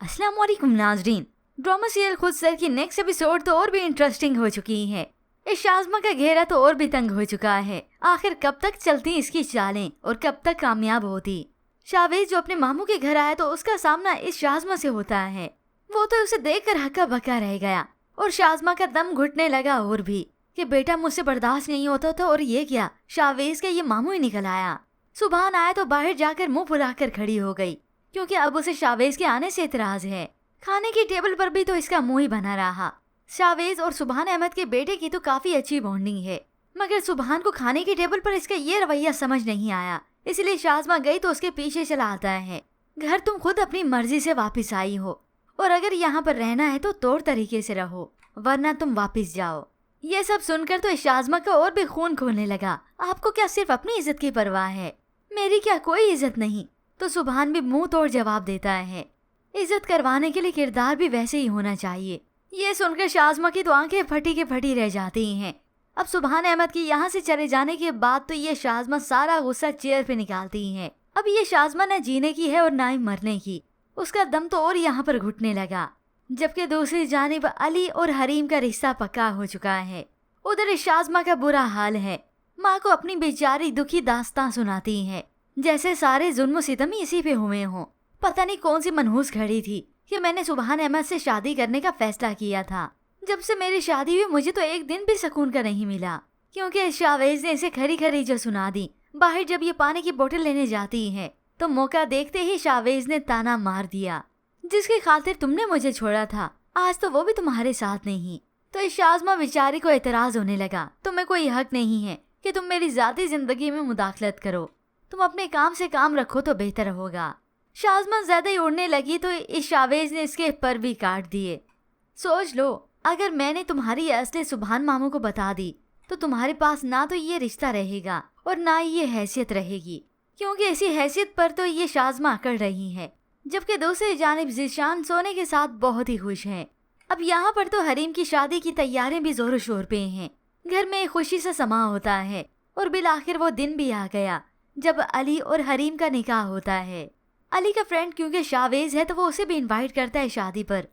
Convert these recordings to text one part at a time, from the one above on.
अस्सलाम वालेकुम नाजरीन। ड्रामा सीरियल खुद सर की नेक्स्ट एपिसोड तो और भी इंटरेस्टिंग हो चुकी है। इस शाज़मा का घेरा तो और भी तंग हो चुका है। आखिर कब तक चलती इसकी चालें और कब तक कामयाब होती। शावेज जो अपने मामू के घर आया तो उसका सामना इस शाज़मा से होता है। वो तो उसे देखकर हक्का बक्का रह गया और शाज़मा का दम घुटने लगा और भी कि बेटा मुझसे बर्दाश्त नहीं होता था और ये क्या, शावेज का ये मामू ही निकल आया। सुबहान आया तो बाहर जाकर मुंह फुलाकर खड़ी हो गई क्योंकि अब उसे शावेज के आने से इतराज है। खाने की टेबल पर भी तो इसका मुंह ही बना रहा। शावेज और सुबहान अहमद के बेटे की तो काफी अच्छी बॉन्डिंग है, मगर सुबहान को खाने की टेबल पर इसका ये रवैया समझ नहीं आया, इसलिए शाज़मा गई तो उसके पीछे चला आता है। घर तुम खुद अपनी मर्जी से वापस आई हो और अगर यहाँ पर रहना है तो तौर तरीके से रहो, वरना तुम वापस जाओ। ये सब सुनकर तो इस शाज़मा का और भी खून खोलने लगा। आपको क्या सिर्फ अपनी इज्जत की परवाह है, मेरी क्या कोई इज्जत नहीं? तो सुबहान भी मुंह तोड़ जवाब देता है, इज्जत करवाने के लिए किरदार भी वैसे ही होना चाहिए। ये सुनकर शाज़मा की तो आंखें फटी के फटी रह जाती हैं। अब सुबहान अहमद की यहाँ से चले जाने के बाद तो ये शाज़मा सारा गुस्सा चेयर पे निकालती है। अब ये शाज़मा न जीने की है और ना ही मरने की। उसका दम तो और यहाँ पर घुटने लगा। जबकि दूसरी जानिब अली और हरीम का रिश्ता पक्का हो चुका है। उधर इस शाज़मा का बुरा हाल है। माँ को अपनी बेचारी दुखी दास्तां सुनाती है, जैसे सारे जुल्म सितम इसी पे हुए हों। पता नहीं कौन सी मनहूस घड़ी थी कि मैंने सुबहान अहमद से शादी करने का फैसला किया था। जब से मेरी शादी हुई मुझे तो एक दिन भी सुकून का नहीं मिला, क्योंकि शावेज ने इसे खरी खरी जो सुना दी। बाहर जब ये पानी की बोतल लेने जाती है तो मौका देखते ही शावेज ने ताना मार दिया, जिसकी खातिर तुमने मुझे छोड़ा था, आज तो वो भी तुम्हारे साथ नहीं। तो इस शाज़मा बेचारी को एतराज होने लगा, तुम्हें कोई हक नहीं है कि तुम मेरी जाती जिंदगी में मुदाखलत करो, तुम अपने काम से काम रखो तो बेहतर होगा। शाज़मा ज्यादा ही उड़ने लगी तो इस शावेज ने इसके पर भी काट दिए। सोच लो, अगर मैंने तुम्हारी असली सुबहान मामू को बता दी तो तुम्हारे पास ना तो ये रिश्ता रहेगा और ना ही ये हैसियत रहेगी, क्योंकि इसी हैसियत पर तो ये शाज़मा अकड़ रही है। जबकि दूसरी जानिब ज़ीशान सोने के साथ बहुत ही खुश है। अब यहाँ पर तो हरीम की शादी की तैयारियां भी जोरों शोर पे हैं। घर में खुशी से समा होता है और बिल आखिर वो दिन भी आ गया जब अली और हरीम का निकाह होता है। अली का फ्रेंड क्योंकि शावेज है तो वो उसे भी इनवाइट करता है शादी पर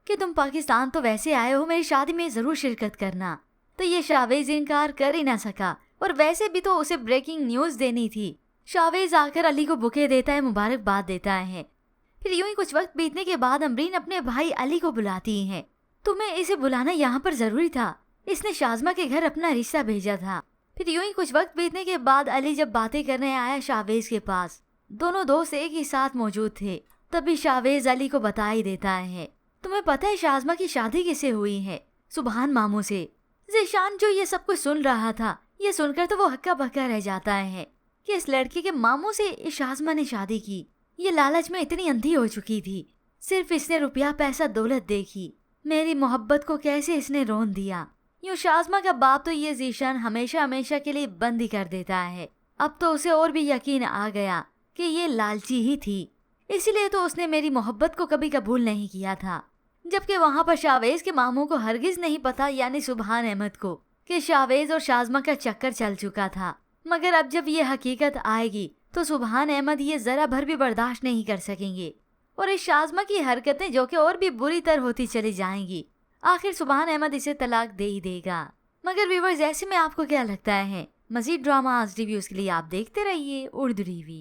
कि तुम पाकिस्तान तो वैसे आए हो, मेरी शादी में जरूर शिरकत करना। तो ये शावेज इनकार कर ही ना सका और वैसे भी तो उसे ब्रेकिंग न्यूज देनी थी। शावेज आकर अली को बुके देता है, मुबारकबाद देता है। फिर यूं ही कुछ वक्त बीतने के बाद अमरीन अपने भाई अली को बुलाती है। तुम्हें इसे बुलाना यहाँ पर जरूरी था, इसने शाज़मा के घर अपना रिश्ता भेजा था। फिर यूं ही कुछ वक्त बीतने के बाद अली जब बातें करने आया शावेज के पास, दोनों दोस्त एक ही साथ मौजूद थे। तभी शावेज अली को बता ही देता है, तुम्हें पता है शाज़मा की शादी किससे हुई है? सुबहान मामू से। ज़ीशान जो ये सब कुछ सुन रहा था, ये सुनकर तो वो हक्का बक्का रह जाता है कि इस लड़के के मामू से इस शाज़मा ने शादी की। ये लालच में इतनी अंधी हो चुकी थी, सिर्फ इसने रुपया पैसा दौलत देखी, मेरी मोहब्बत को कैसे इसने रोन दिया। यूं शाज़मा का बाप तो ये ज़ीशान हमेशा हमेशा के लिए बंद ही कर देता है। अब तो उसे और भी यकीन आ गया कि ये लालची ही थी, इसीलिए तो उसने मेरी मोहब्बत को कभी कबूल नहीं किया था। जबकि वहाँ पर शावेज के मामू को हरगिज नहीं पता, यानी सुबहान अहमद को, कि शावेज और शाज़मा का चक्कर चल चुका था। मगर अब जब ये हकीकत आएगी तो सुबहान अहमद ये जरा भर भी बर्दाश्त नहीं कर सकेंगे और इस शाज़मा की हरकतें जो कि और भी बुरी तरह होती चली जाएंगी, आखिर सुबहान अहमद इसे तलाक दे ही देगा। मगर व्यूअर्स, ऐसे में आपको क्या लगता है? मजीद ड्रामा रिव्यूज के लिए आप देखते रहिए उर्दू टीवी।